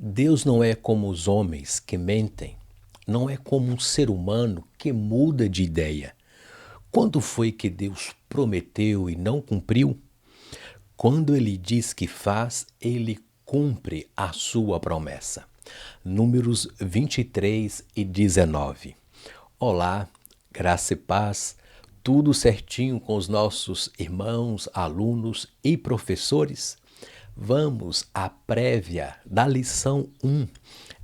Deus não é como os homens que mentem, não é como um ser humano que muda de ideia. Quando foi que Deus prometeu e não cumpriu? Quando ele diz que faz, ele cumpre a sua promessa. Números 23 e 19. Olá, graça e paz, tudo certinho com os nossos irmãos, alunos e professores? Vamos à prévia da lição 1,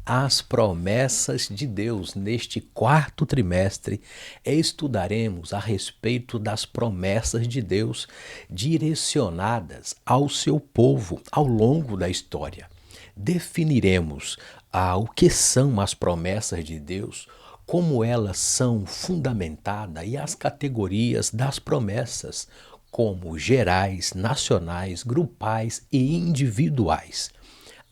as promessas de Deus. Neste quarto trimestre, estudaremos a respeito das promessas de Deus direcionadas ao seu povo ao longo da história. Definiremos o que são as promessas de Deus, como elas são fundamentadas e as categorias das promessas, como gerais, nacionais, grupais e individuais.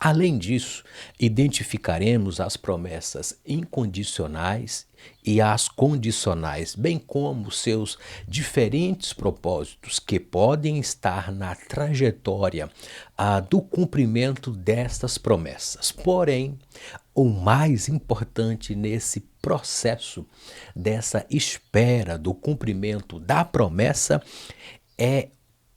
Além disso, identificaremos as promessas incondicionais e as condicionais, bem como seus diferentes propósitos que podem estar na trajetória do cumprimento destas promessas. Porém, o mais importante nesse processo dessa espera do cumprimento da promessa é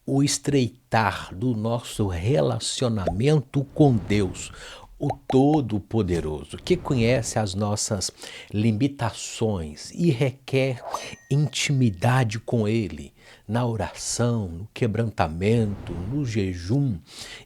o estreitar do nosso relacionamento com Deus, o Todo-Poderoso, que conhece as nossas limitações e requer intimidade com Ele, na oração, no quebrantamento, no jejum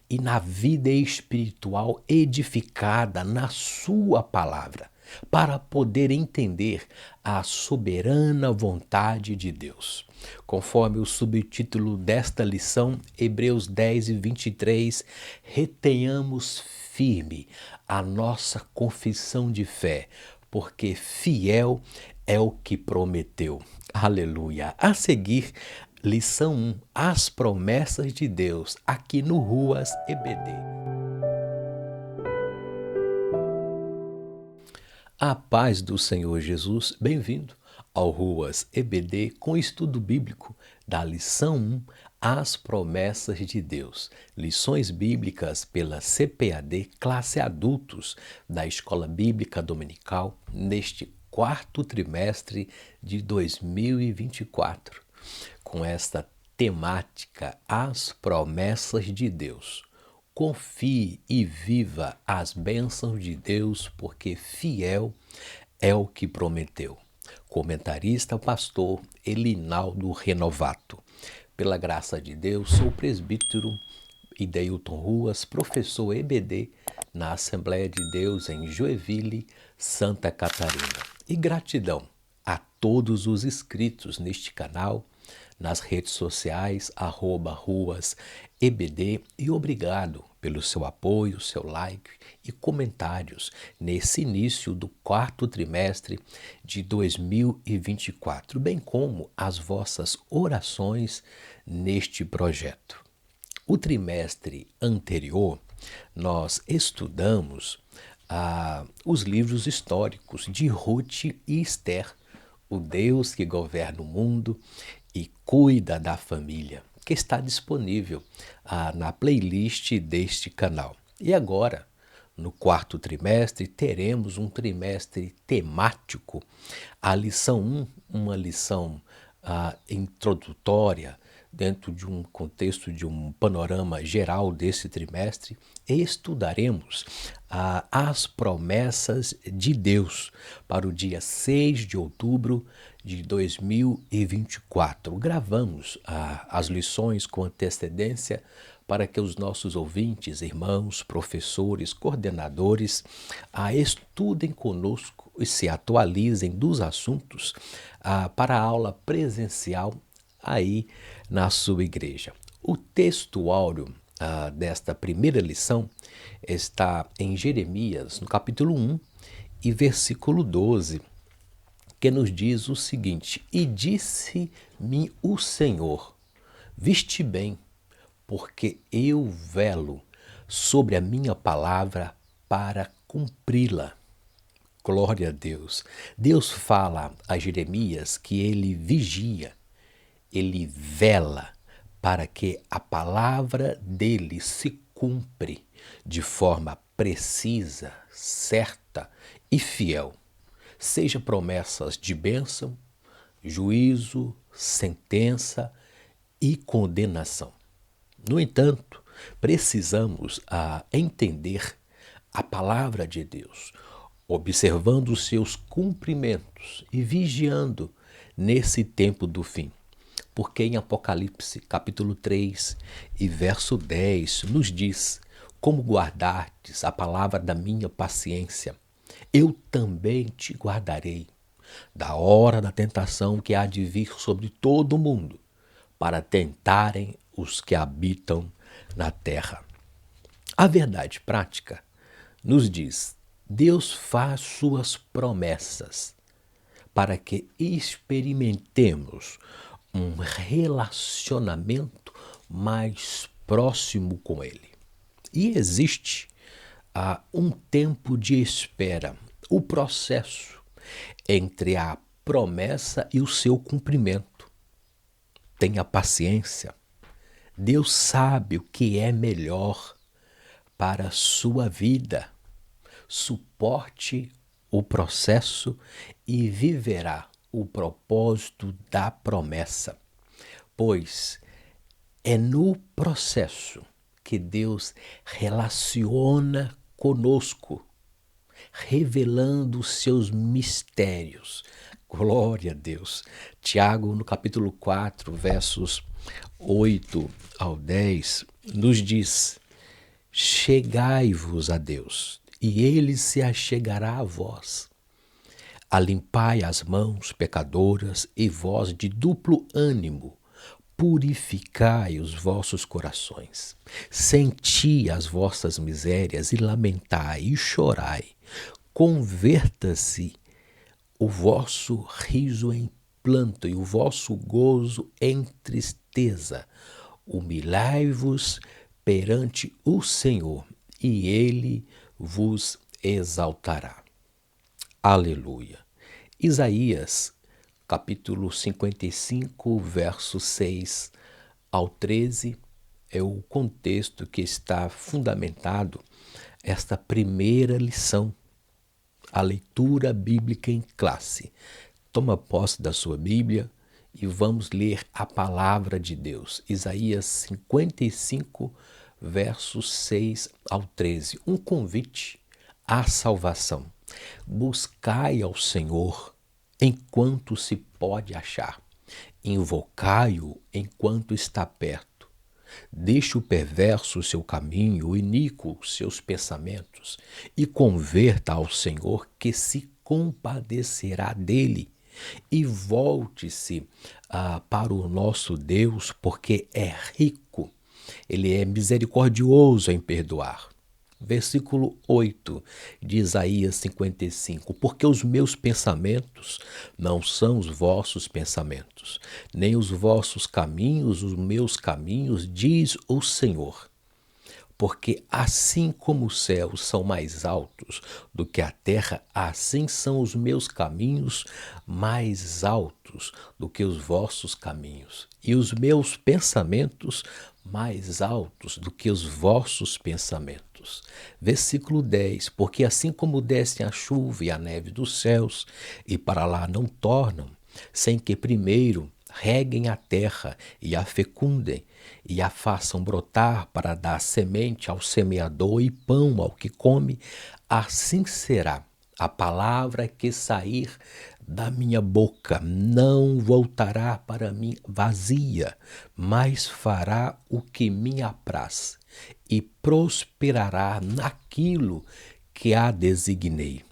e na vida espiritual edificada na Sua palavra, para poder entender a soberana vontade de Deus. Conforme o subtítulo desta lição, Hebreus 10 e 23, retenhamos firme a nossa confissão de fé, porque fiel é o que prometeu. Aleluia! A seguir, lição 1, as promessas de Deus, aqui no Ruas EBD. A paz do Senhor Jesus, bem-vindo ao Ruas EBD com estudo bíblico da lição 1, as promessas de Deus. Lições bíblicas pela CPAD, classe adultos da Escola Bíblica Dominical, neste quarto trimestre de 2024, com esta temática, as promessas de Deus. Confie e viva as bênçãos de Deus, porque fiel é o que prometeu. Comentarista, pastor Elinaldo Renovato. Pela graça de Deus, sou presbítero Ideilton Ruas, professor EBD na Assembleia de Deus em Joinville, Santa Catarina. E gratidão a todos os inscritos neste canal, nas redes sociais, @ruasebd, e obrigado pelo seu apoio, seu like e comentários nesse início do quarto trimestre de 2024, bem como as vossas orações neste projeto. O trimestre anterior, nós estudamos os livros históricos de Ruth e Esther, o Deus que governa o mundo e cuida da família, que está disponível na playlist deste canal. E agora, no quarto trimestre, teremos um trimestre temático. A lição 1, uma lição introdutória, dentro de um contexto de um panorama geral desse trimestre, estudaremos as promessas de Deus para o dia 6 de outubro de 2024. Gravamos as lições com antecedência para que os nossos ouvintes, irmãos, professores, coordenadores estudem conosco e se atualizem dos assuntos para a aula presencial aí na sua igreja. O texto áureo desta primeira lição está em Jeremias, no capítulo 1 e versículo 12, que nos diz o seguinte: E disse-me o Senhor, viste bem, porque eu velo sobre a minha palavra para cumpri-la. Glória a Deus. Deus fala a Jeremias que ele vigia, ele vela para que a palavra dele se cumpre de forma precisa, certa e fiel, seja promessas de bênção, juízo, sentença e condenação. No entanto, precisamos entender a palavra de Deus, observando os seus cumprimentos e vigiando nesse tempo do fim. Porque em Apocalipse, capítulo 3 e verso 10, nos diz: como guardastes a palavra da minha paciência, eu também te guardarei da hora da tentação que há de vir sobre todo o mundo, para tentarem os que habitam na terra. A verdade prática nos diz: Deus faz suas promessas para que experimentemos um relacionamento mais próximo com Ele. E existe um tempo de espera, o processo entre a promessa e o seu cumprimento. Tenha paciência. Deus sabe o que é melhor para a sua vida. Suporte o processo e viverá o propósito da promessa, pois é no processo que Deus relaciona conosco, revelando os seus mistérios. Glória a Deus. Tiago, no capítulo 4, versos 8 ao 10, nos diz: chegai-vos a Deus, e ele se achegará a vós. Alimpai as mãos pecadoras, e vós de duplo ânimo, purificai os vossos corações. Senti as vossas misérias, e lamentai, e chorai. Converta-se o vosso riso em pranto, e o vosso gozo em tristeza. Humilhai-vos perante o Senhor, e ele vos exaltará. Aleluia. Isaías, capítulo 55, verso 6 ao 13, é o contexto que está fundamentado esta primeira lição, a leitura bíblica em classe. Toma posse da sua Bíblia e vamos ler a palavra de Deus. Isaías 55, versos 6 ao 13. Um convite à salvação. Buscai ao Senhor enquanto se pode achar. Invocai-o enquanto está perto. Deixe o perverso o seu caminho, o iníquo os seus pensamentos, e converta ao Senhor, que se compadecerá dele. E volte-se para o nosso Deus, porque é rico, ele é misericordioso em perdoar. Versículo 8 de Isaías 55, porque os meus pensamentos não são os vossos pensamentos, nem os vossos caminhos, os meus caminhos, diz o Senhor. Porque assim como os céus são mais altos do que a terra, assim são os meus caminhos mais altos do que os vossos caminhos, e os meus pensamentos mais altos do que os vossos pensamentos. Versículo 10, porque assim como descem a chuva e a neve dos céus, e para lá não tornam, sem que primeiro reguem a terra e a fecundem, e a façam brotar para dar semente ao semeador e pão ao que come, assim será a palavra que sair da minha boca. Não voltará para mim vazia, mas fará o que me apraz, e prosperará naquilo que a designei.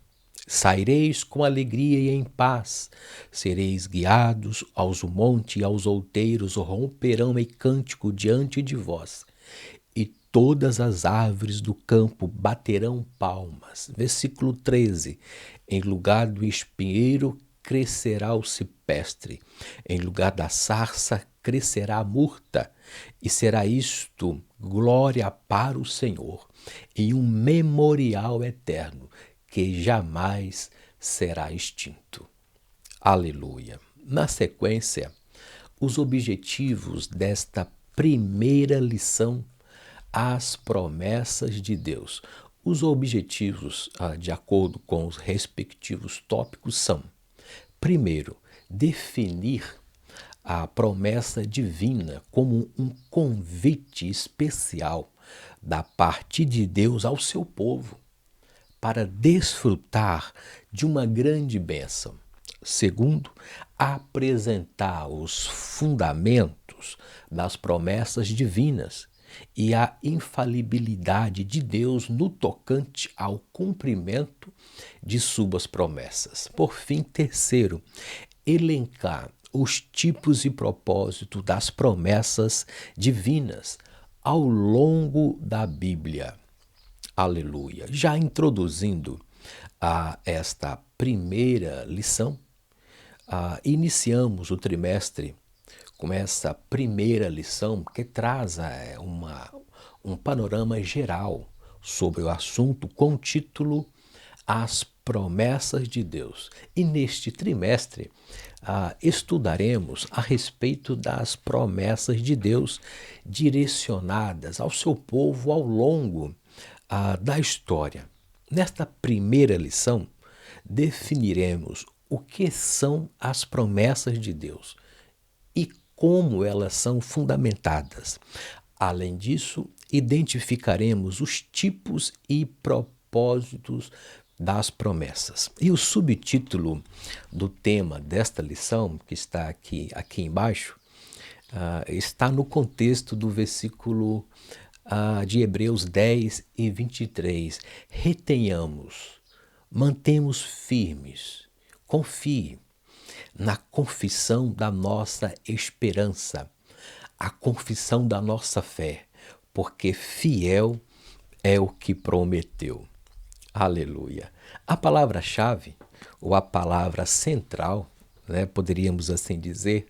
Saireis com alegria e em paz, sereis guiados aos montes e aos outeiros, romperão em cântico diante de vós, e todas as árvores do campo baterão palmas. Versículo 13, em lugar do espinheiro crescerá o cipestre, em lugar da sarça crescerá a murta, e será isto glória para o Senhor, e um memorial eterno, que jamais será extinto. Aleluia. Na sequência, os objetivos desta primeira lição, as promessas de Deus. Os objetivos, de acordo com os respectivos tópicos, são: primeiro, definir a promessa divina como um convite especial da parte de Deus ao seu povo para desfrutar de uma grande bênção. Segundo, apresentar os fundamentos das promessas divinas e a infalibilidade de Deus no tocante ao cumprimento de suas promessas. Por fim, terceiro, elencar os tipos e propósitos das promessas divinas ao longo da Bíblia. Aleluia. Já introduzindo esta primeira lição, iniciamos o trimestre com essa primeira lição que traz um panorama geral sobre o assunto com o título As Promessas de Deus. E neste trimestre estudaremos a respeito das promessas de Deus direcionadas ao seu povo ao longo da história. Nesta primeira lição, definiremos o que são as promessas de Deus e como elas são fundamentadas. Além disso, identificaremos os tipos e propósitos das promessas. E o subtítulo do tema desta lição, que está aqui embaixo, está no contexto do versículo de Hebreus 10 e 23. Retenhamos, mantemos firmes, confie na confissão da nossa esperança, a confissão da nossa fé, porque fiel é o que prometeu. Aleluia. A palavra-chave, ou a palavra central, poderíamos assim dizer,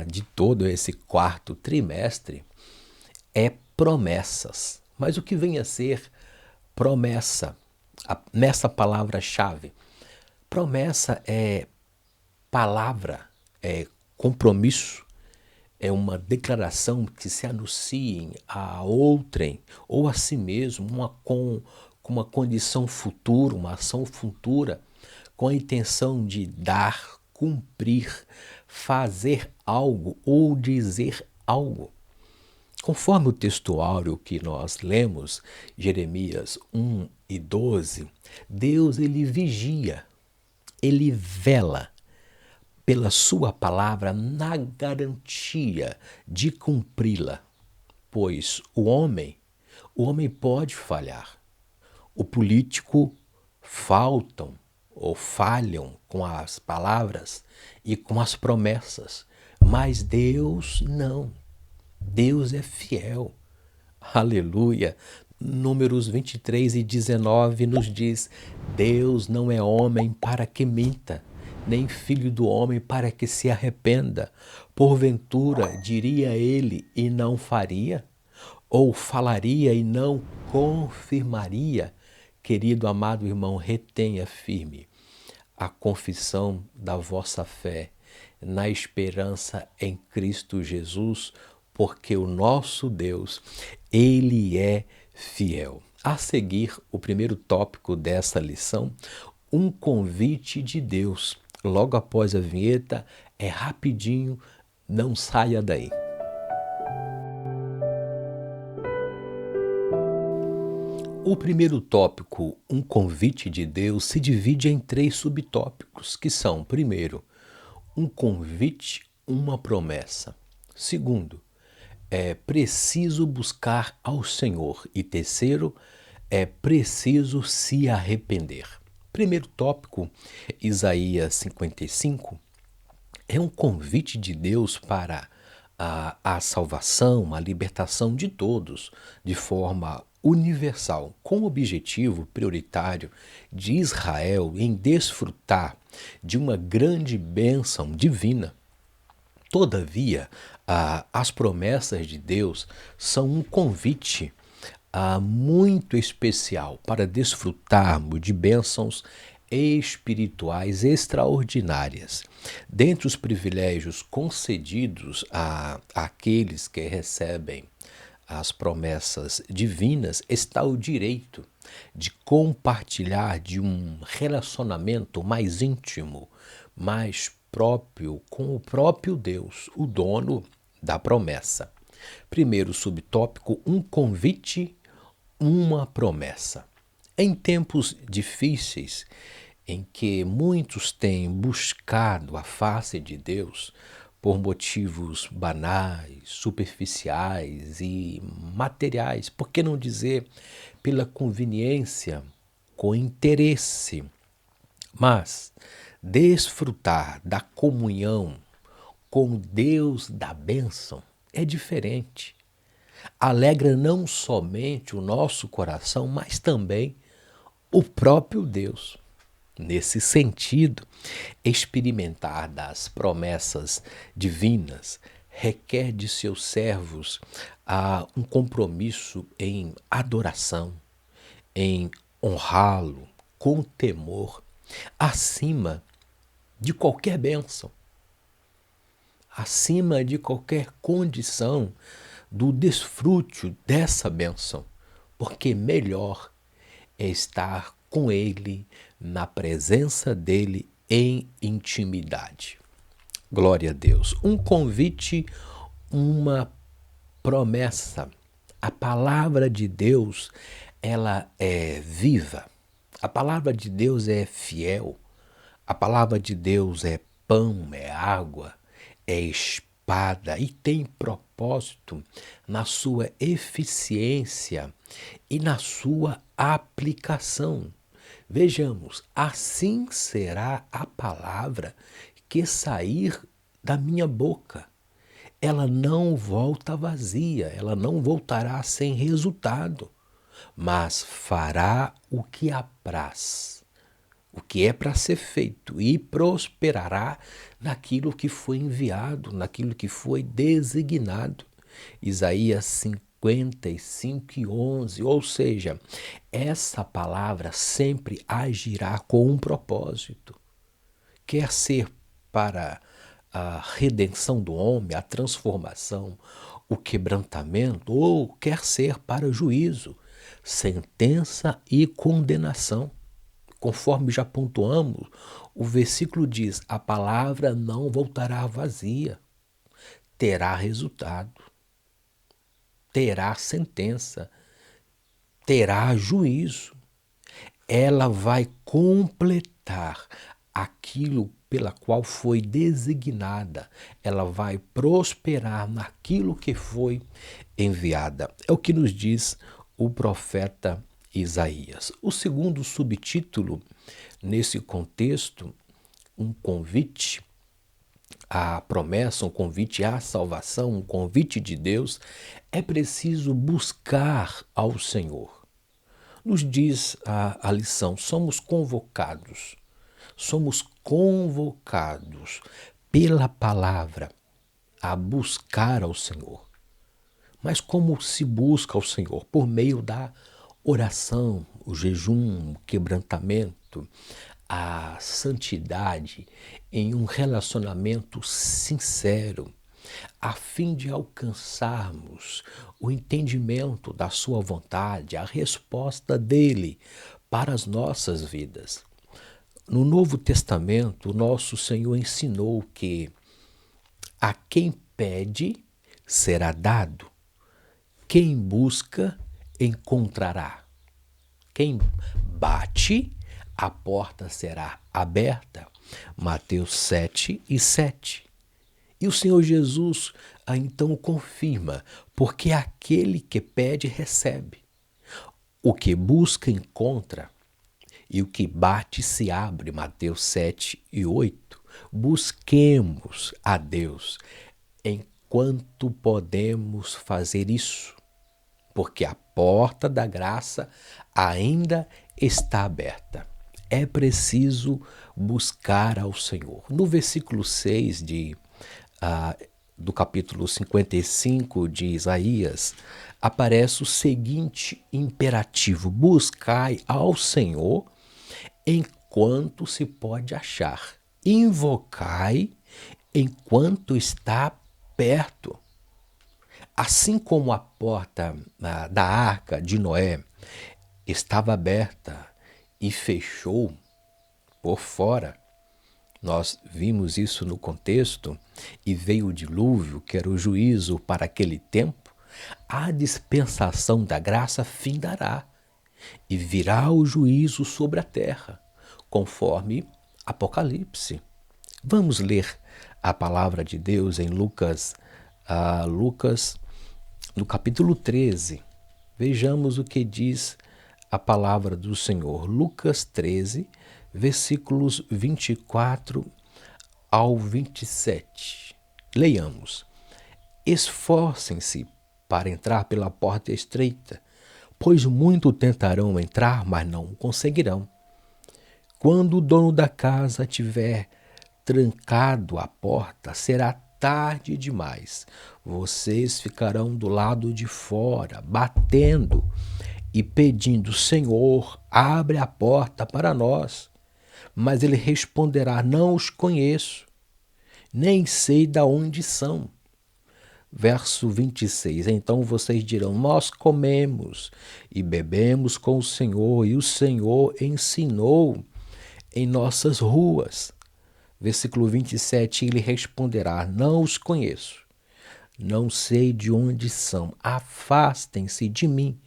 de todo esse quarto trimestre, é promessas. Mas o que vem a ser promessa? Nessa palavra-chave, promessa é palavra, é compromisso, é uma declaração que se anuncia a outrem ou a si mesmo, com uma condição futura, uma ação futura, com a intenção de dar, cumprir, fazer algo ou dizer algo. Conforme o textuário que nós lemos, Jeremias 1 e 12, Deus ele vigia, ele vela pela sua palavra na garantia de cumpri-la, pois o homem pode falhar. O político faltam ou falham com as palavras e com as promessas, mas Deus não. Deus é fiel. Aleluia. Números 23 e 19 nos diz: Deus não é homem para que minta, nem filho do homem para que se arrependa. Porventura, diria ele e não faria? Ou falaria e não confirmaria? Querido amado irmão, retenha firme a confissão da vossa fé na esperança em Cristo Jesus, porque o nosso Deus, Ele é fiel. A seguir, o primeiro tópico dessa lição, um convite de Deus. Logo após a vinheta, é rapidinho, não saia daí. O primeiro tópico, um convite de Deus, se divide em 3 subtópicos, que são, primeiro, um convite, uma promessa. Segundo, é preciso buscar ao Senhor. E terceiro, é preciso se arrepender. Primeiro tópico, Isaías 55, é um convite de Deus para a salvação, a libertação de todos, de forma universal, com o objetivo prioritário de Israel em desfrutar de uma grande bênção divina. Todavia, as promessas de Deus são um convite muito especial para desfrutarmos de bênçãos espirituais extraordinárias. Dentre os privilégios concedidos àqueles que recebem as promessas divinas está o direito de compartilhar de um relacionamento mais íntimo, mais próprio com o próprio Deus, o dono da promessa. Primeiro subtópico, um convite, uma promessa. Em tempos difíceis, em que muitos têm buscado a face de Deus por motivos banais, superficiais e materiais, por que não dizer pela conveniência, com interesse, mas desfrutar da comunhão com Deus da bênção é diferente. Alegra não somente o nosso coração, mas também o próprio Deus. Nesse sentido, experimentar das promessas divinas requer de seus servos um compromisso em adoração, em honrá-lo com temor, acima de qualquer bênção, acima de qualquer condição do desfrútil dessa bênção, porque melhor é estar com Ele, na presença dEle, em intimidade. Glória a Deus. Um convite, uma promessa. A palavra de Deus, ela é viva. A palavra de Deus é fiel. A palavra de Deus é pão, é água, é espada e tem propósito na sua eficiência e na sua aplicação. Vejamos, assim será a palavra que sair da minha boca. Ela não volta vazia, ela não voltará sem resultado, mas fará o que apraz, o que é para ser feito, e prosperará naquilo que foi enviado, naquilo que foi designado. Isaías 55:11, ou seja, essa palavra sempre agirá com um propósito. Quer ser para a redenção do homem, a transformação, o quebrantamento, ou quer ser para juízo, sentença e condenação. Conforme já pontuamos, o versículo diz: a palavra não voltará vazia, terá resultado, terá sentença, terá juízo. Ela vai completar aquilo pela qual foi designada. Ela vai prosperar naquilo que foi enviada. É o que nos diz o profeta Isaías. O segundo subtítulo, nesse contexto, um convite à promessa, um convite à salvação, um convite de Deus, é preciso buscar ao Senhor. Nos diz a lição, somos convocados pela palavra a buscar ao Senhor. Mas como se busca ao Senhor? Por meio da oração, o jejum, o quebrantamento, a santidade em um relacionamento sincero, a fim de alcançarmos o entendimento da sua vontade, a resposta dele para as nossas vidas. No Novo Testamento, nosso Senhor ensinou que a quem pede será dado, quem busca encontrará, quem bate, a porta será aberta. Mateus 7:7. E o Senhor Jesus então confirma, porque aquele que pede recebe, o que busca encontra, e o que bate se abre. Mateus 7:8. Busquemos a Deus enquanto podemos fazer isso, porque a porta da graça ainda está aberta. É preciso buscar ao Senhor. No versículo 6 do capítulo 55 de Isaías, aparece o seguinte imperativo: buscai ao Senhor enquanto se pode achar, invocai enquanto está perto. Assim como a porta da arca de Noé estava aberta e fechou por fora. Nós vimos isso no contexto, e veio o dilúvio, que era o juízo para aquele tempo. A dispensação da graça findará e virá o juízo sobre a terra, conforme Apocalipse. Vamos ler a palavra de Deus em Lucas, no capítulo 13. Vejamos o que diz a palavra do Senhor. Lucas 13, versículos 24 ao 27. Leiamos. Esforcem-se para entrar pela porta estreita, pois muito tentarão entrar, mas não conseguirão. Quando o dono da casa tiver trancado a porta, será tarde demais. Vocês ficarão do lado de fora, batendo e pedindo: Senhor, abre a porta para nós. Mas ele responderá: não os conheço, nem sei de onde são. Verso 26, então vocês dirão: nós comemos e bebemos com o Senhor, e o Senhor ensinou em nossas ruas. Versículo 27, ele responderá: não os conheço, não sei de onde são, afastem-se de mim,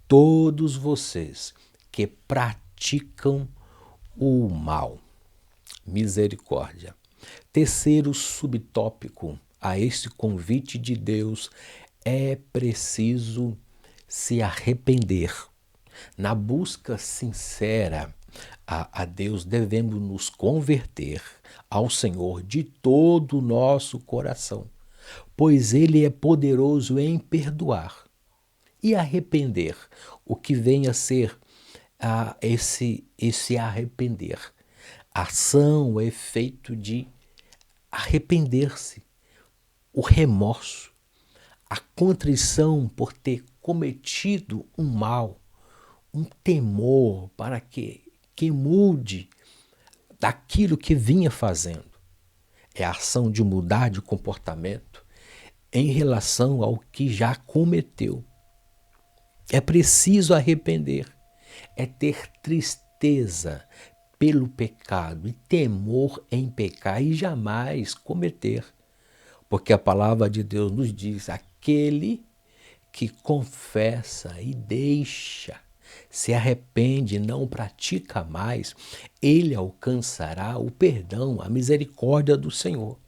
todos vocês que praticam o mal. Misericórdia. Terceiro subtópico a este convite de Deus: é preciso se arrepender. Na busca sincera a Deus, devemos nos converter ao Senhor de todo o nosso coração, pois Ele é poderoso em perdoar e arrepender. O que vem a ser esse arrepender? Ação, efeito de arrepender-se, o remorso, a contrição por ter cometido um mal, um temor para que mude daquilo que vinha fazendo. É a ação de mudar de comportamento em relação ao que já cometeu. É preciso arrepender, é ter tristeza pelo pecado e temor em pecar e jamais cometer. Porque a palavra de Deus nos diz: aquele que confessa e deixa, se arrepende e não pratica mais, ele alcançará o perdão, a misericórdia do Senhor.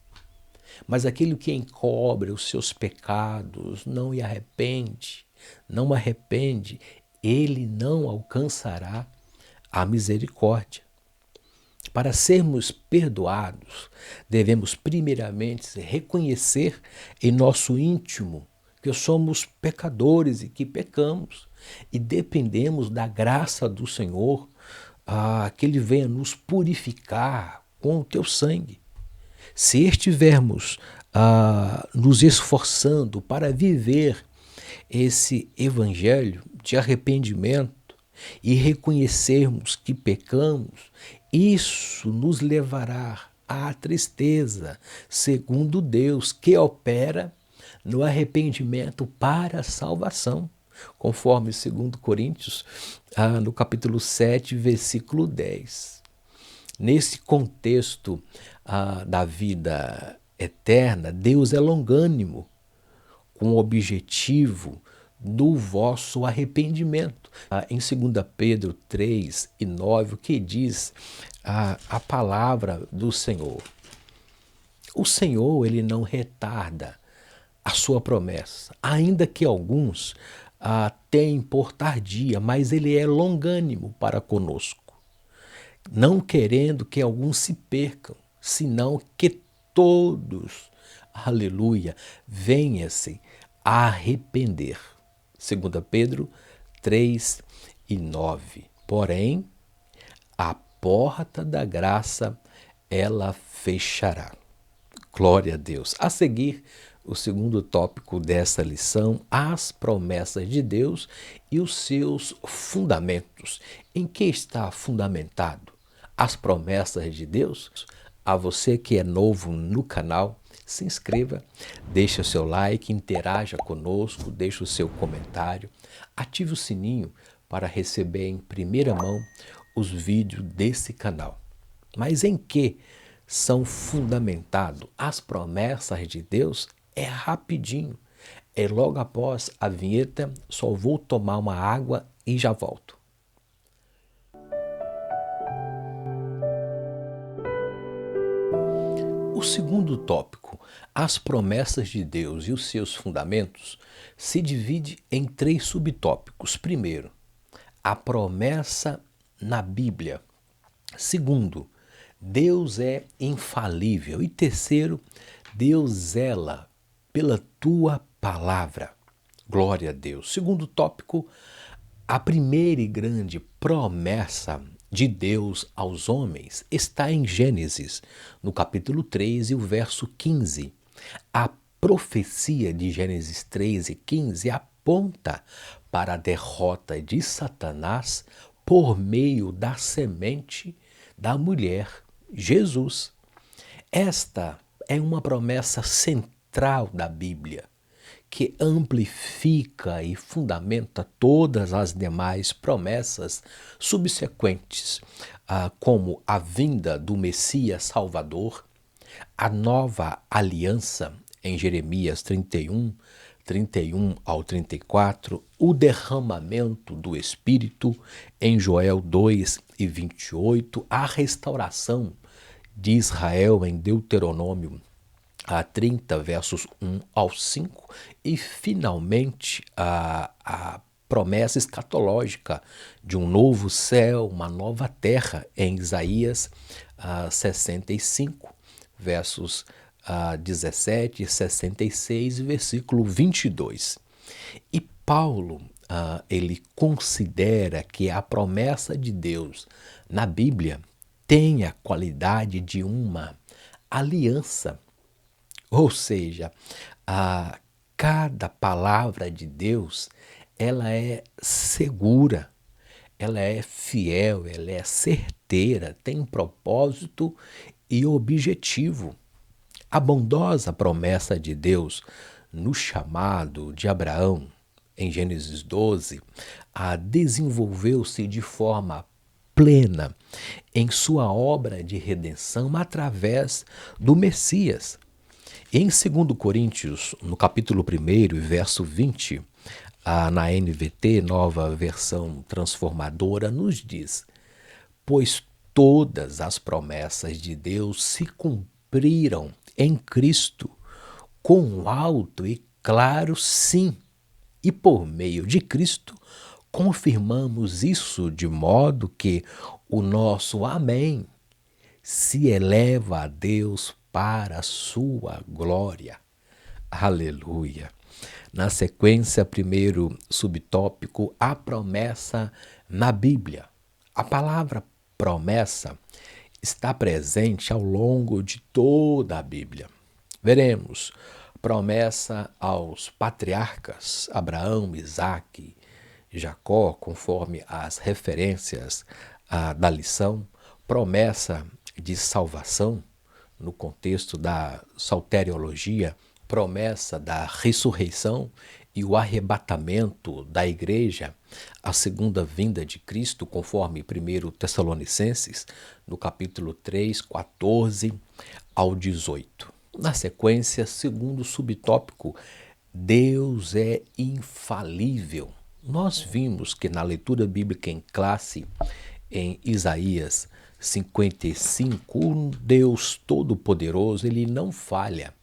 Mas aquele que encobre os seus pecados, não arrepende, ele não alcançará a misericórdia. Para sermos perdoados, devemos primeiramente reconhecer em nosso íntimo que somos pecadores e que pecamos e dependemos da graça do Senhor, que Ele venha nos purificar com o teu sangue. Se estivermos nos esforçando para viver esse evangelho de arrependimento e reconhecermos que pecamos, isso nos levará à tristeza, segundo Deus, que opera no arrependimento para a salvação, conforme 2 Coríntios, no capítulo 7, versículo 10. Nesse contexto da vida eterna, Deus é longânimo, com o objetivo do vosso arrependimento. Em 2 Pedro 3 e 9, o que diz a palavra do Senhor? O Senhor, ele não retarda a sua promessa, ainda que alguns tenham por tardia, mas ele é longânimo para conosco, não querendo que alguns se percam, senão que todos, aleluia, venham-se a arrepender. 2 Pedro 3 e 9. Porém, a porta da graça ela fechará. Glória a Deus. A seguir, o segundo tópico dessa lição: as promessas de Deus e os seus fundamentos. Em que está fundamentado as promessas de Deus? A você que é novo no canal, se inscreva, deixe o seu like, interaja conosco, deixe o seu comentário, ative o sininho para receber em primeira mão os vídeos desse canal. Mas em que são fundamentadas as promessas de Deus? É rapidinho. É logo após a vinheta, só vou tomar uma água e já volto. O segundo tópico, as promessas de Deus e os seus fundamentos, se divide em 3 subtópicos. Primeiro, a promessa na Bíblia. Segundo, Deus é infalível. E terceiro, Deus zela pela tua palavra. Glória a Deus. Segundo tópico, a primeira e grande promessa de Deus aos homens está em Gênesis, no capítulo 3 e o verso 15. A profecia de Gênesis 3 e 15 aponta para a derrota de Satanás por meio da semente da mulher, Jesus. Esta é uma promessa central da Bíblia, que amplifica e fundamenta todas as demais promessas subsequentes, como a vinda do Messias Salvador, a nova aliança em Jeremias 31 ao 34, o derramamento do Espírito em Joel 2 e 28, a restauração de Israel em Deuteronômio a 30, versos 1 ao 5, e finalmente a promessa escatológica de um novo céu, uma nova terra, em Isaías 65, versos 17 e 66, versículo 22. E Paulo, ele considera que a promessa de Deus na Bíblia tem a qualidade de uma aliança. Ou seja, cada palavra de Deus, ela é segura, ela é fiel, ela é certeira, tem propósito e objetivo. A bondosa promessa de Deus no chamado de Abraão, em Gênesis 12, desenvolveu-se de forma plena em sua obra de redenção através do Messias. Em 2 Coríntios, no capítulo 1, verso 20, na NVT, nova versão transformadora, nos diz: pois todas as promessas de Deus se cumpriram em Cristo, com um alto e claro sim. E por meio de Cristo, confirmamos isso de modo que o nosso amém se eleva a Deus para a sua glória. Aleluia. Na sequência, primeiro subtópico, a promessa na Bíblia. A palavra promessa está presente ao longo de toda a Bíblia. Veremos promessa aos patriarcas Abraão, Isaque, Jacó, conforme as referências da lição, promessa de salvação no contexto da soteriologia, promessa da ressurreição e o arrebatamento da igreja, a segunda vinda de Cristo, conforme 1 Tessalonicenses, no capítulo 3, 14 ao 18. Na sequência, segundo subtópico, Deus é infalível. Nós vimos que na leitura bíblica em classe, em Isaías 55, o Deus Todo-Poderoso, ele não falha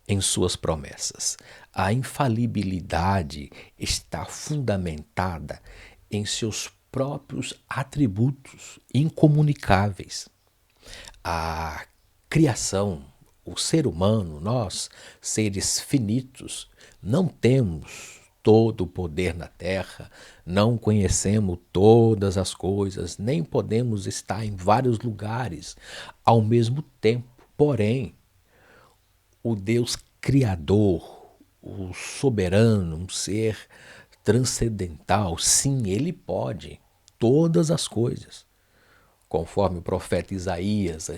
em suas promessas. A infalibilidade está fundamentada em seus próprios atributos incomunicáveis. A criação, o ser humano, nós, seres finitos, não temos todo o poder na terra, não conhecemos todas as coisas, nem podemos estar em vários lugares ao mesmo tempo. Porém, o Deus Criador, o soberano, um ser transcendental, sim, ele pode todas as coisas. Conforme o profeta Isaías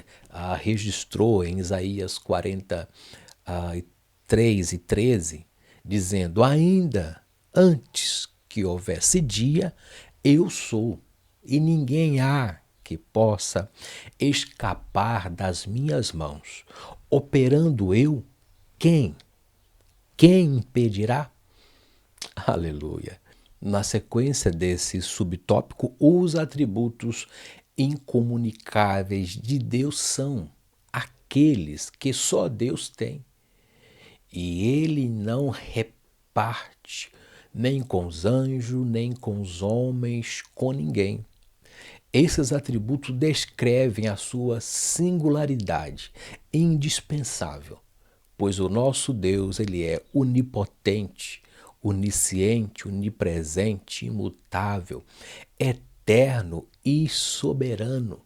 registrou em Isaías 43 e 13, dizendo: ainda antes que houvesse dia, Eu sou, e ninguém há que possa escapar das minhas mãos. Operando eu, quem? Quem impedirá? Aleluia. Na sequência desse subtópico, os atributos incomunicáveis de Deus são aqueles que só Deus tem. E ele não reparte nem com os anjos, nem com os homens, com ninguém. Esses atributos descrevem a sua singularidade indispensável, pois o nosso Deus, ele é onipotente, onisciente, onipresente, imutável, eterno e soberano.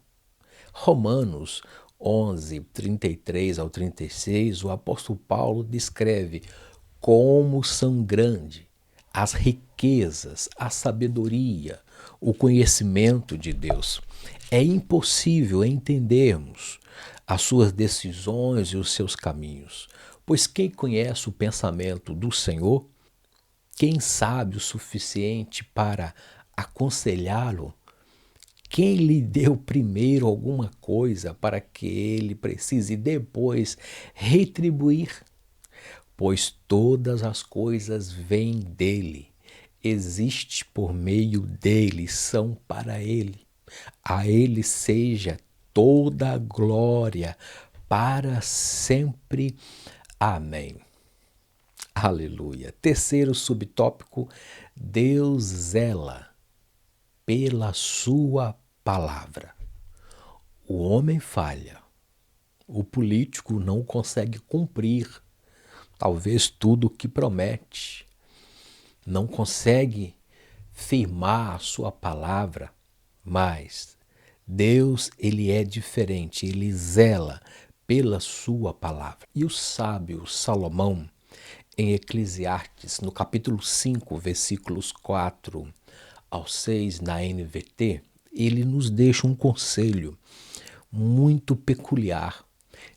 Romanos 11, 33 ao 36, o apóstolo Paulo descreve como são grandes as riquezas, a sabedoria, o conhecimento de Deus. É impossível entendermos as suas decisões e os seus caminhos, pois quem conhece o pensamento do Senhor, quem sabe o suficiente para aconselhá-lo, quem lhe deu primeiro alguma coisa para que ele precise depois retribuir? Pois todas as coisas vêm dele, existe por meio dele, são para ele. A ele seja toda a glória para sempre. Amém. Aleluia. Terceiro subtópico, Deus zela pela sua palavra. O homem falha, o político não consegue cumprir, talvez tudo o que promete, não consegue firmar a sua palavra, mas Deus, ele é diferente, ele zela pela sua palavra. E o sábio Salomão, em Eclesiastes, no capítulo 5, versículos 4 ao 6, na NVT, ele nos deixa um conselho muito peculiar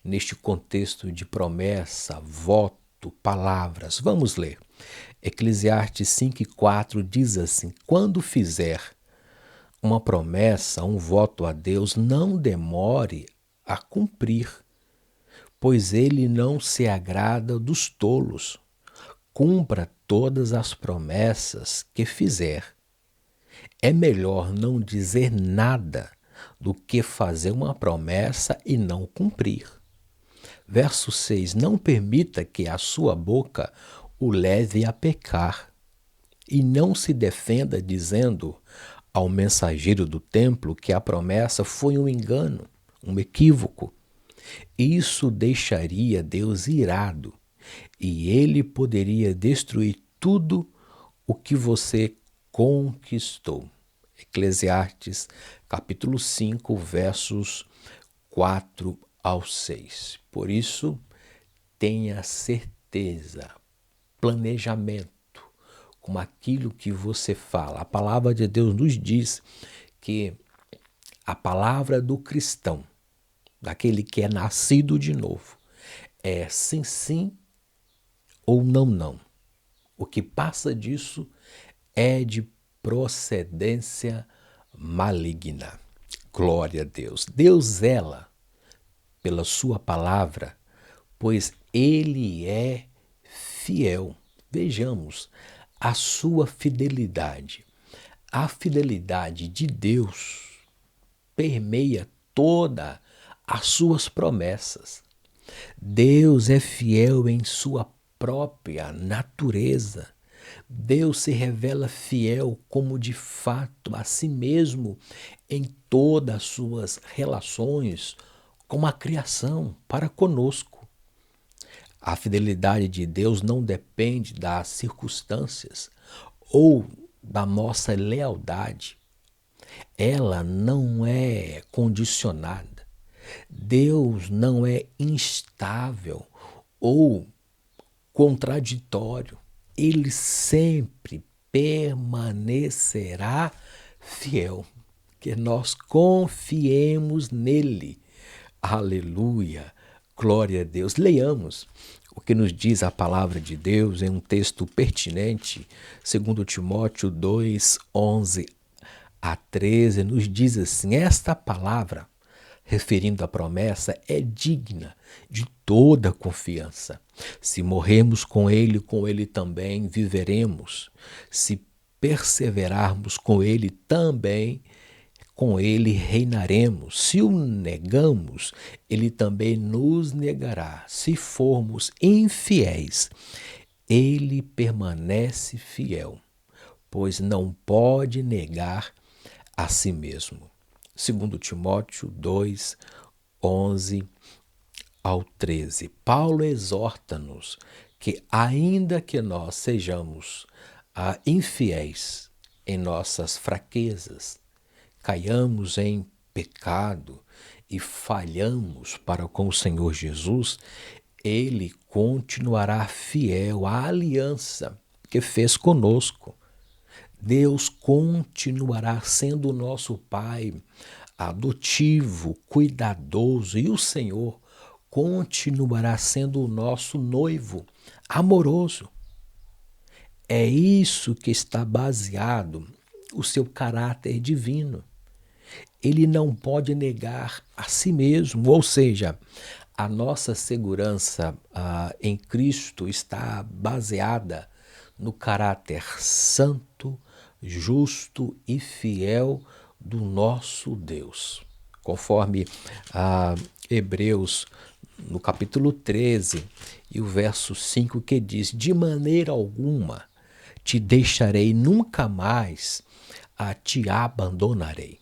neste contexto de promessa, voto, palavras. Vamos ler. Eclesiastes 5:4 diz assim: quando fizer uma promessa, um voto a Deus, não demore a cumprir, pois ele não se agrada dos tolos. Cumpra todas as promessas que fizer. É melhor não dizer nada do que fazer uma promessa e não cumprir. Verso 6: não permita que a sua boca o leve a pecar, e não se defenda dizendo ao mensageiro do templo que a promessa foi um engano, um equívoco. Isso deixaria Deus irado, e ele poderia destruir tudo o que você conquistou. Eclesiastes capítulo 5, versos 4 ao 6. Por isso, tenha certeza, planejamento, com aquilo que você fala. A palavra de Deus nos diz que a palavra do cristão, daquele que é nascido de novo, é sim, sim ou não, não. O que passa disso é de procedência maligna. Glória a Deus. Deus zela pela sua palavra, pois ele é fiel. Vejamos a sua fidelidade. A fidelidade de Deus permeia todas as suas promessas. Deus é fiel em sua própria natureza. Deus se revela fiel como de fato a si mesmo em todas as suas relações com a criação para conosco. A fidelidade de Deus não depende das circunstâncias ou da nossa lealdade. Ela não é condicionada. Deus não é instável ou contraditório. Ele sempre permanecerá fiel. Que nós confiemos nele. Aleluia. Glória a Deus. Leiamos o que nos diz a palavra de Deus em um texto pertinente, 2 Timóteo 2, 11 a 13 nos diz assim: esta palavra, referindo à promessa, é digna de toda confiança. Se morrermos com ele também viveremos. Se perseverarmos com ele também, com ele reinaremos. Se o negamos, ele também nos negará. Se formos infiéis, ele permanece fiel, pois não pode negar a si mesmo. Segundo Timóteo 2, 11 ao 13. Paulo exorta-nos que, ainda que nós sejamos infiéis em nossas fraquezas, caiamos em pecado e falhamos para com o Senhor Jesus, ele continuará fiel à aliança que fez conosco. Deus continuará sendo o nosso Pai adotivo, cuidadoso, e o Senhor continuará sendo o nosso noivo amoroso. É isso que está baseado o seu caráter divino. Ele não pode negar a si mesmo, ou seja, a nossa segurança em Cristo está baseada no caráter santo, justo e fiel do nosso Deus. Conforme Hebreus, no capítulo 13, e o verso 5, que diz: de maneira alguma te deixarei, nunca mais te abandonarei.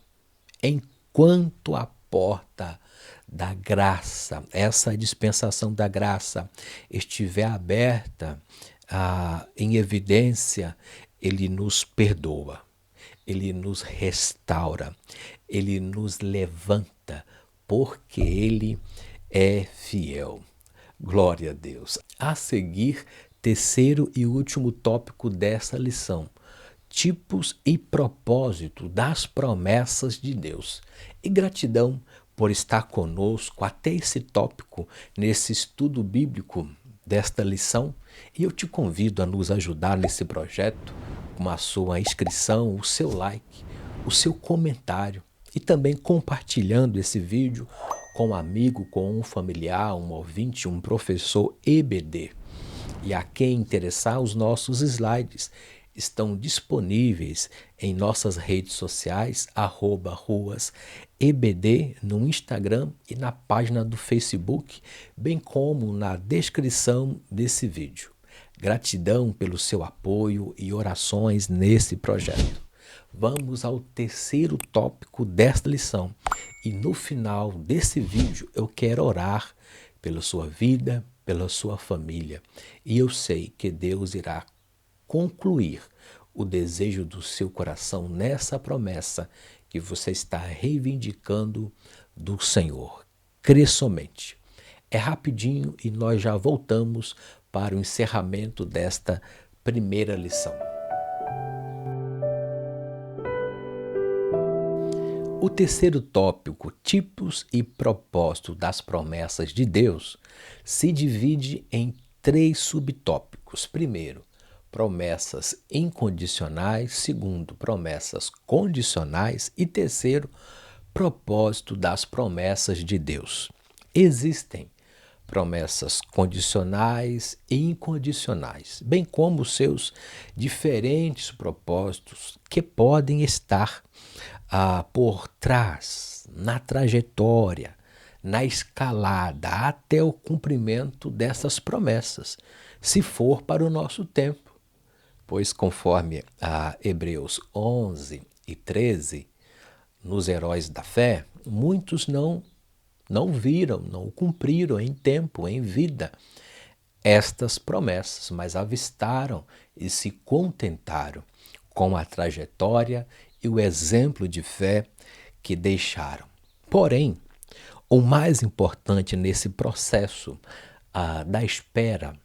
Enquanto a porta da graça, essa dispensação da graça, estiver aberta, em evidência, ele nos perdoa, ele nos restaura, ele nos levanta, porque ele é fiel. Glória a Deus. A seguir, terceiro e último tópico dessa lição: tipos e propósito das promessas de Deus. E gratidão por estar conosco até esse tópico nesse estudo bíblico desta lição. E eu te convido a nos ajudar nesse projeto com a sua inscrição, o seu like, o seu comentário e também compartilhando esse vídeo com um amigo, com um familiar, um ouvinte, um professor EBD. E a quem interessar, os nossos slides estão disponíveis em nossas redes sociais, @ruasebd, no Instagram e na página do Facebook, bem como na descrição desse vídeo. Gratidão pelo seu apoio e orações nesse projeto. Vamos ao terceiro tópico desta lição. E no final desse vídeo eu quero orar pela sua vida, pela sua família. E eu sei que Deus irá concluir o desejo do seu coração nessa promessa que você está reivindicando do Senhor. Crê somente. É rapidinho e nós já voltamos para o encerramento desta primeira lição. O terceiro tópico, tipos e propósito das promessas de Deus, se divide em 3 subtópicos. Primeiro, promessas incondicionais. Segundo, promessas condicionais. E terceiro, propósito das promessas de Deus. Existem promessas condicionais e incondicionais, bem como seus diferentes propósitos que podem estar por trás, na trajetória, na escalada, até o cumprimento dessas promessas, se for para o nosso tempo. Pois conforme Hebreus 11 e 13, nos heróis da fé, muitos não viram, não cumpriram em tempo, em vida, estas promessas, mas avistaram e se contentaram com a trajetória e o exemplo de fé que deixaram. Porém, o mais importante nesse processo da espera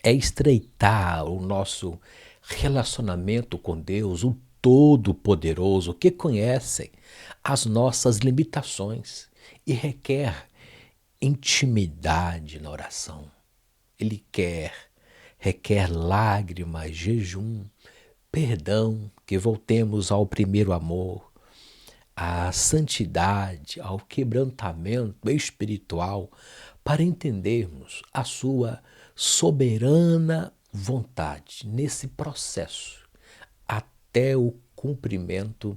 é estreitar o nosso relacionamento com Deus, o Todo-Poderoso, que conhece as nossas limitações e requer intimidade na oração. Ele requer lágrimas, jejum, perdão, que voltemos ao primeiro amor, à santidade, ao quebrantamento espiritual, para entendermos a sua soberana vontade nesse processo até o cumprimento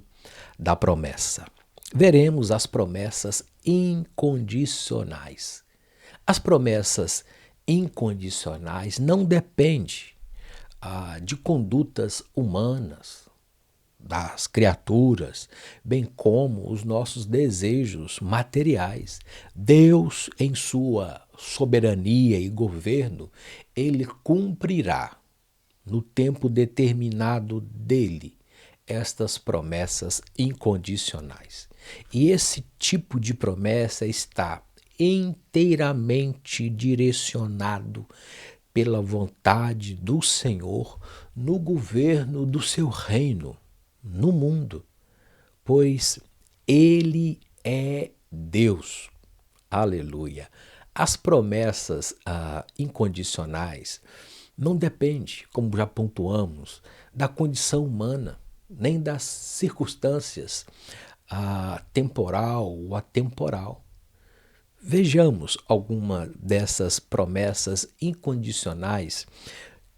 da promessa. Veremos as promessas incondicionais. As promessas incondicionais não dependem de condutas humanas, das criaturas, bem como os nossos desejos materiais. Deus, em sua soberania e governo, ele cumprirá no tempo determinado dele estas promessas incondicionais. E esse tipo de promessa está inteiramente direcionado pela vontade do Senhor no governo do seu reino no mundo, pois ele é Deus. Aleluia. As promessas incondicionais não dependem, como já pontuamos, da condição humana, nem das circunstâncias temporal ou atemporal. Vejamos alguma dessas promessas incondicionais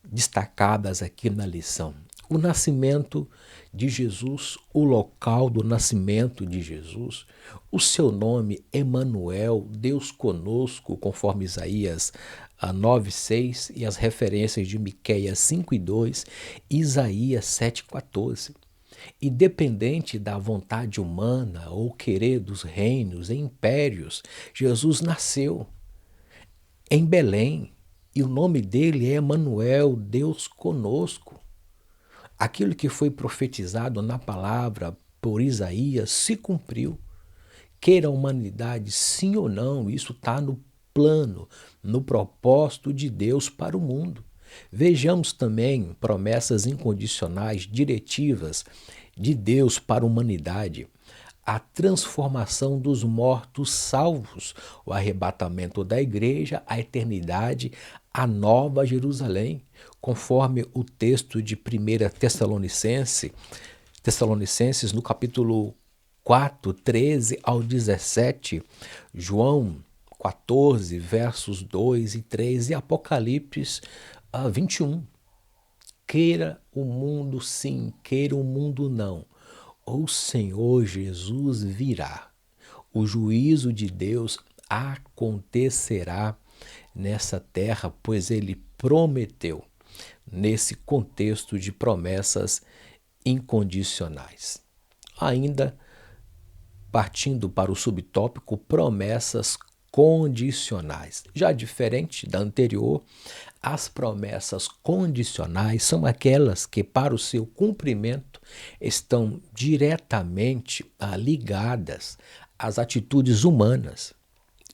destacadas aqui na lição. O nascimento de Jesus, o local do nascimento de Jesus, o seu nome Emanuel, Deus conosco, conforme Isaías 9:6 e as referências de Miqueias 5:2 e Isaías 7:14. Independente da vontade humana ou querer dos reinos e impérios, Jesus nasceu em Belém e o nome dele é Emanuel, Deus conosco. Aquilo que foi profetizado na palavra por Isaías se cumpriu. Queira a humanidade sim ou não, isso está no plano, no propósito de Deus para o mundo. Vejamos também promessas incondicionais, diretivas de Deus para a humanidade. A transformação dos mortos salvos, o arrebatamento da igreja, a eternidade, a nova Jerusalém, conforme o texto de 1 Tessalonicenses, no capítulo 4, 13 ao 17, João 14, versos 2 e 3 e Apocalipse 21. Queira o mundo sim, queira o mundo não, o Senhor Jesus virá. O juízo de Deus acontecerá nessa terra, pois ele prometeu, nesse contexto de promessas incondicionais. Ainda partindo para o subtópico promessas condicionais. Já diferente da anterior, as promessas condicionais são aquelas que, para o seu cumprimento, estão diretamente ligadas às atitudes humanas.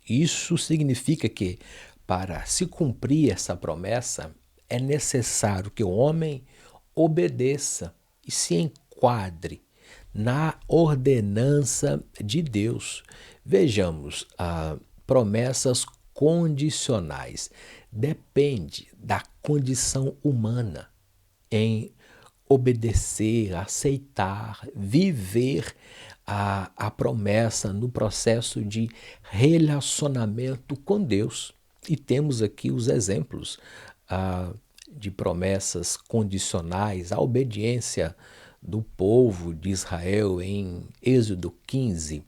Isso significa que, para se cumprir essa promessa, é necessário que o homem obedeça e se enquadre na ordenança de Deus. Vejamos, promessas condicionais depende da condição humana em obedecer, aceitar, viver a promessa no processo de relacionamento com Deus. E temos aqui os exemplos de promessas condicionais, a obediência do povo de Israel em Êxodo 15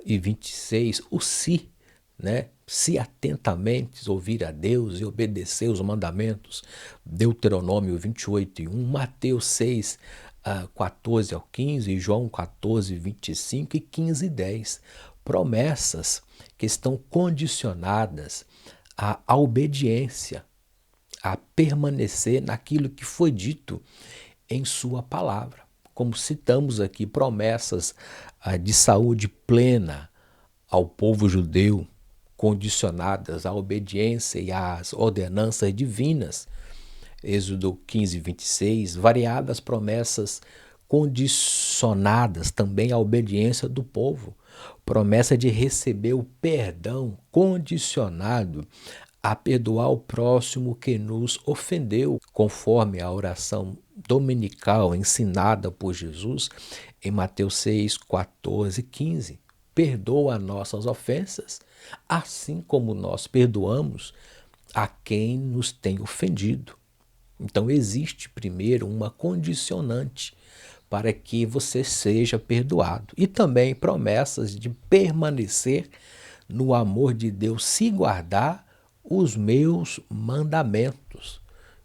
e 26, o se, né? Se atentamente ouvir a Deus e obedecer os mandamentos, Deuteronômio 28:1, Mateus 6, 14 ao 15, João 14, 25 e 15:10. Promessas que estão condicionadas à obediência, a permanecer naquilo que foi dito em sua palavra. Como citamos aqui, promessas de saúde plena ao povo judeu, condicionadas à obediência e às ordenanças divinas. Êxodo 15, 26, variadas promessas condicionadas também à obediência do povo. Promessa de receber o perdão condicionado a perdoar o próximo que nos ofendeu, conforme a oração dominical ensinada por Jesus em Mateus 6, 14 e 15. Perdoa nossas ofensas, assim como nós perdoamos a quem nos tem ofendido. Então existe primeiro uma condicionante para que você seja perdoado. E também promessas de permanecer no amor de Deus, se guardar os meus mandamentos.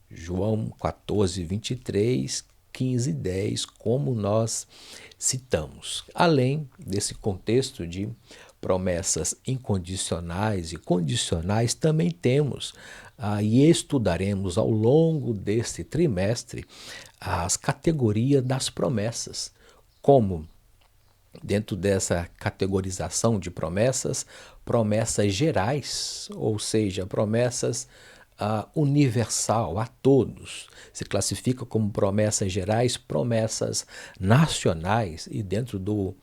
João 14, 23, 15 e 10, como nós citamos. Além desse contexto de promessas incondicionais e condicionais, também temos e estudaremos ao longo deste trimestre as categorias das promessas, como dentro dessa categorização de promessas, promessas gerais, ou seja, promessas universal, a todos. Se classifica como promessas gerais, promessas nacionais, e dentro do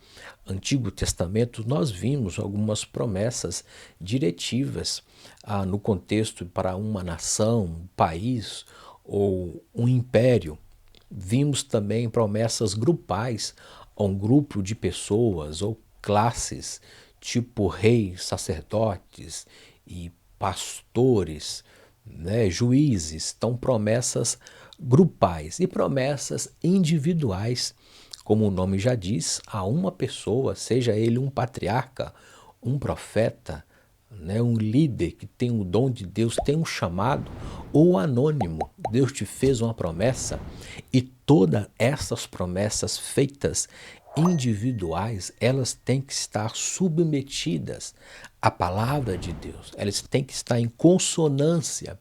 Antigo Testamento nós vimos algumas promessas diretivas no contexto para uma nação, um país ou um império. Vimos também promessas grupais a um grupo de pessoas ou classes, tipo reis, sacerdotes e pastores, juízes. Então, promessas grupais e promessas individuais, como o nome já diz, a uma pessoa, seja ele um patriarca, um profeta, um líder que tem o dom de Deus, tem um chamado, ou anônimo. Deus te fez uma promessa e todas essas promessas feitas individuais, elas têm que estar submetidas à palavra de Deus. Elas têm que estar em consonância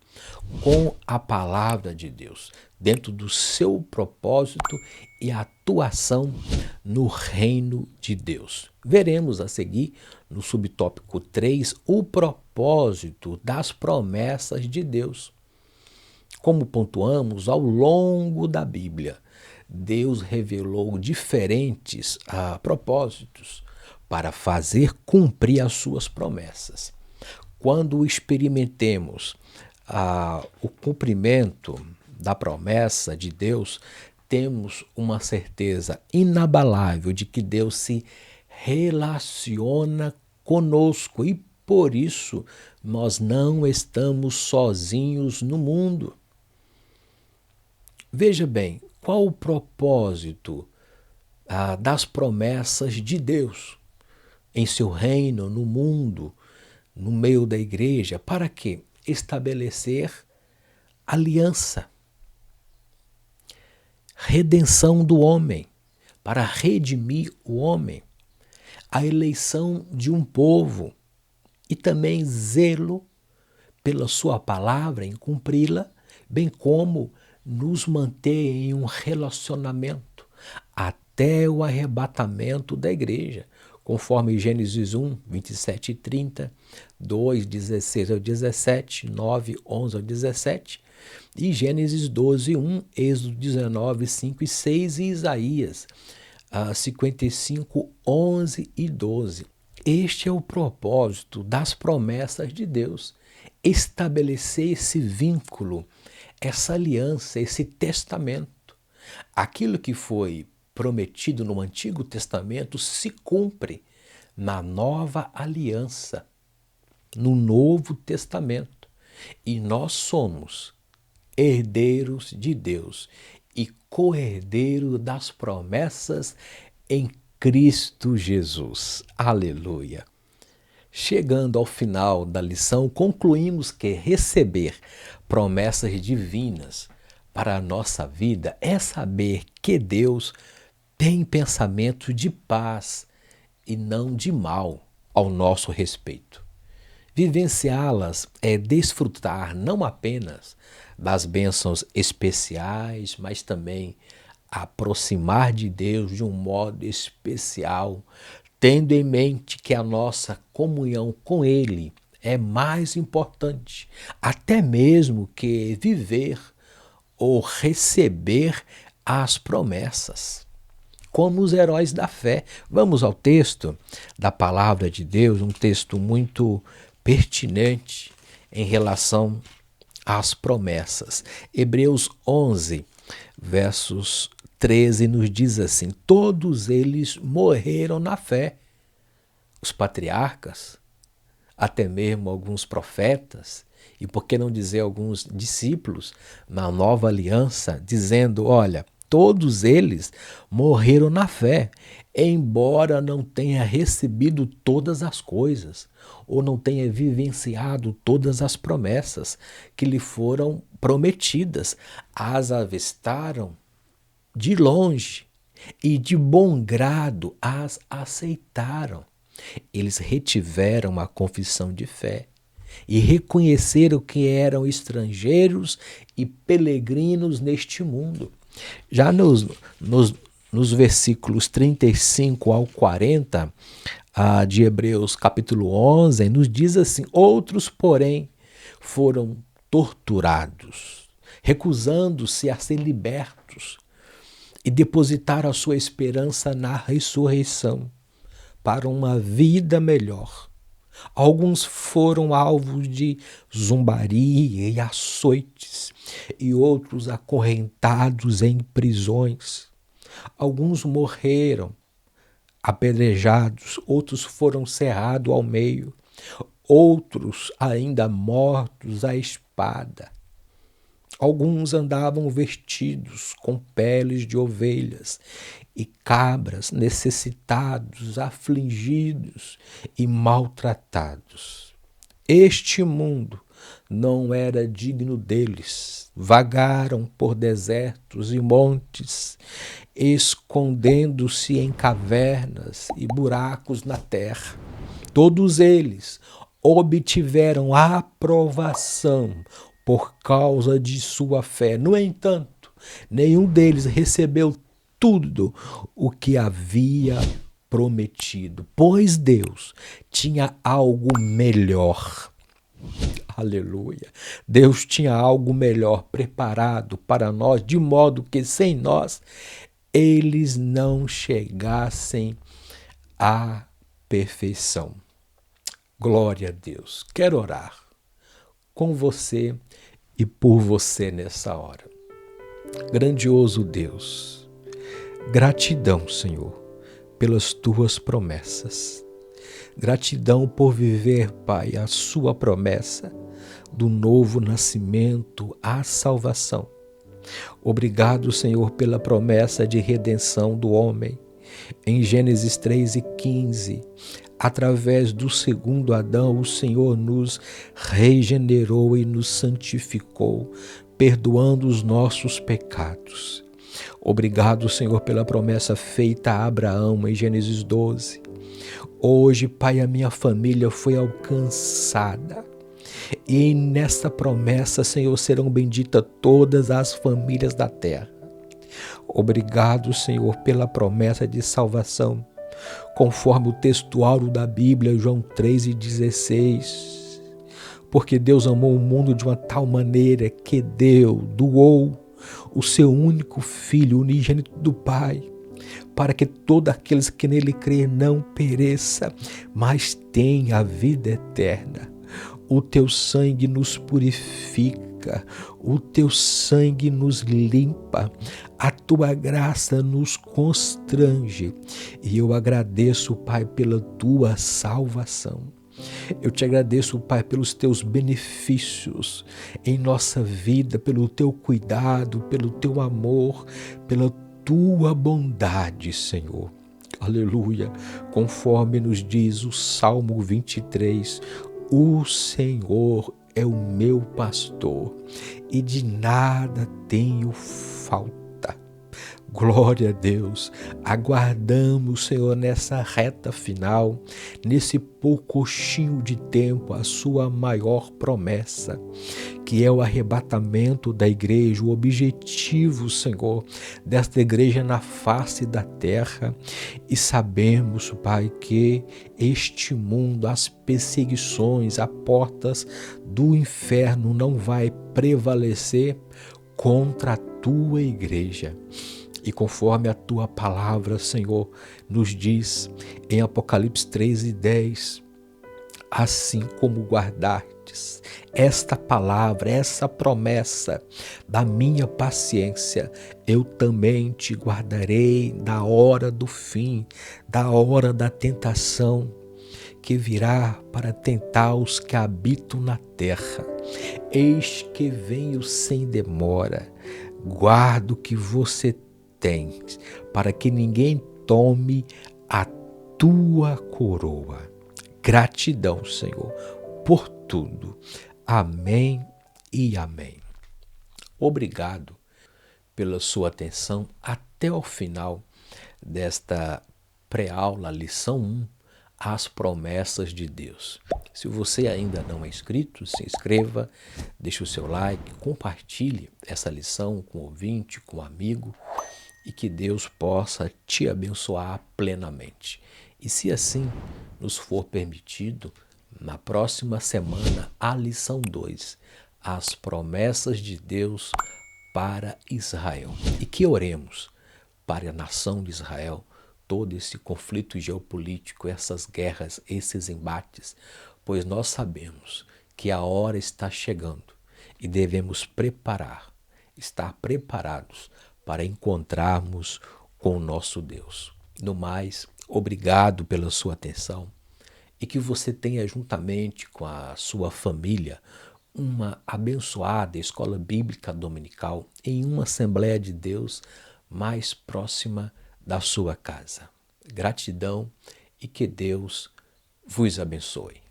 com a palavra de Deus, dentro do seu propósito e atuação no reino de Deus. Veremos a seguir, no subtópico 3, o propósito das promessas de Deus. Como pontuamos ao longo da Bíblia, Deus revelou diferentes propósitos para fazer cumprir as suas promessas. Quando experimentemos o cumprimento da promessa de Deus, temos uma certeza inabalável de que Deus se relaciona conosco e por isso nós não estamos sozinhos no mundo. Veja bem, qual o propósito das promessas de Deus em seu reino, no mundo, no meio da igreja? Para quê? Estabelecer aliança, redenção do homem, para redimir o homem, a eleição de um povo e também zelo pela sua palavra em cumpri-la, bem como nos manter em um relacionamento até o arrebatamento da igreja, conforme Gênesis 1, 27 e 30, 2, 16 ao 17, 9, 11 ao 17, e Gênesis 12, 1, Êxodo 19, 5 e 6 e Isaías 55, 11 e 12. Este é o propósito das promessas de Deus, estabelecer esse vínculo, essa aliança, esse testamento. Aquilo que foi prometido no Antigo Testamento se cumpre na nova aliança, no Novo Testamento. E nós somos herdeiros de Deus e co-herdeiros das promessas em Cristo Jesus. Aleluia! Chegando ao final da lição, concluímos que receber promessas divinas para a nossa vida é saber que Deus tem pensamento de paz e não de mal ao nosso respeito. Vivenciá-las é desfrutar não apenas das bênçãos especiais, mas também aproximar de Deus de um modo especial, tendo em mente que a nossa comunhão com Ele é mais importante, até mesmo que viver ou receber as promessas. Como os heróis da fé. Vamos ao texto da palavra de Deus, um texto muito pertinente em relação às promessas. Hebreus 11, Versos 13 nos diz assim: todos eles morreram na fé. Os patriarcas, até mesmo alguns profetas, e por que não dizer alguns discípulos na nova aliança, dizendo: olha, todos eles morreram na fé, embora não tenha recebido todas as coisas, ou não tenha vivenciado todas as promessas que lhe foram prometidas. As avistaram de longe e de bom grado as aceitaram. Eles retiveram a confissão de fé e reconheceram que eram estrangeiros e peregrinos neste mundo. Já nos versículos 35 ao 40 de Hebreus capítulo 11, nos diz assim: outros, porém, foram torturados, recusando-se a ser libertos, e depositaram a sua esperança na ressurreição para uma vida melhor. Alguns foram alvos de zombaria e açoites, e outros acorrentados em prisões. Alguns morreram apedrejados, outros foram cerrados ao meio, outros ainda mortos à espada. Alguns andavam vestidos com peles de ovelhas e cabras, necessitados, afligidos e maltratados. Este mundo não era digno deles. Vagaram por desertos e montes, escondendo-se em cavernas e buracos na terra. Todos eles obtiveram a aprovação por causa de sua fé. No entanto, nenhum deles recebeu tudo o que havia prometido, pois Deus tinha algo melhor. Aleluia! Deus tinha algo melhor preparado para nós, de modo que sem nós eles não chegassem à perfeição. Glória a Deus. Quero orar com você e por você nessa hora. Grandioso Deus, gratidão, Senhor, pelas tuas promessas. Gratidão por viver, Pai, a sua promessa do novo nascimento à salvação. Obrigado, Senhor, pela promessa de redenção do homem. Em Gênesis 3:15, através do segundo Adão, o Senhor nos regenerou e nos santificou, perdoando os nossos pecados. Obrigado, Senhor, pela promessa feita a Abraão em Gênesis 12. Hoje, Pai, a minha família foi alcançada. E nesta promessa, Senhor, serão benditas todas as famílias da terra. Obrigado, Senhor, pela promessa de salvação, conforme o textuário da Bíblia, João 3:16. Porque Deus amou o mundo de uma tal maneira que doou o seu único Filho, unigênito do Pai, para que todos aqueles que nele creem não pereça, mas tenha a vida eterna. O teu sangue nos purifica, o teu sangue nos limpa, a tua graça nos constrange. E eu agradeço, Pai, pela tua salvação. Eu te agradeço, Pai, pelos teus benefícios em nossa vida, pelo teu cuidado, pelo teu amor, pela tua bondade, Senhor. Aleluia. Conforme nos diz o Salmo 23, o Senhor é o meu pastor e de nada tenho falta. Glória a Deus. Aguardamos, Senhor, nessa reta final, nesse poucochinho de tempo, a sua maior promessa, que é o arrebatamento da igreja, o objetivo, Senhor, desta igreja na face da terra. E sabemos, Pai, que este mundo, as perseguições, as portas do inferno não vai prevalecer contra a tua igreja. E conforme a tua palavra, Senhor, nos diz em Apocalipse 3:10, assim como guardastes guardes esta palavra, essa promessa da minha paciência, eu também te guardarei da hora do fim, da hora da tentação, que virá para tentar os que habitam na terra. Eis que venho sem demora. Guarda o que você tem, para que ninguém tome a tua coroa. Gratidão, Senhor, por tudo. Amém e amém. Obrigado pela sua atenção até o final desta pré-aula, lição 1, as promessas de Deus. Se você ainda não é inscrito, se inscreva, deixe o seu like, compartilhe essa lição com o ouvinte, com o amigo, e que Deus possa te abençoar plenamente. E se assim nos for permitido, na próxima semana, a lição 2, as promessas de Deus para Israel. E que oremos para a nação de Israel, todo esse conflito geopolítico, essas guerras, esses embates, pois nós sabemos que a hora está chegando e devemos estar preparados para encontrarmos com o nosso Deus. No mais, obrigado pela sua atenção e que você tenha juntamente com a sua família uma abençoada escola bíblica dominical em uma Assembleia de Deus mais próxima da sua casa. Gratidão e que Deus vos abençoe.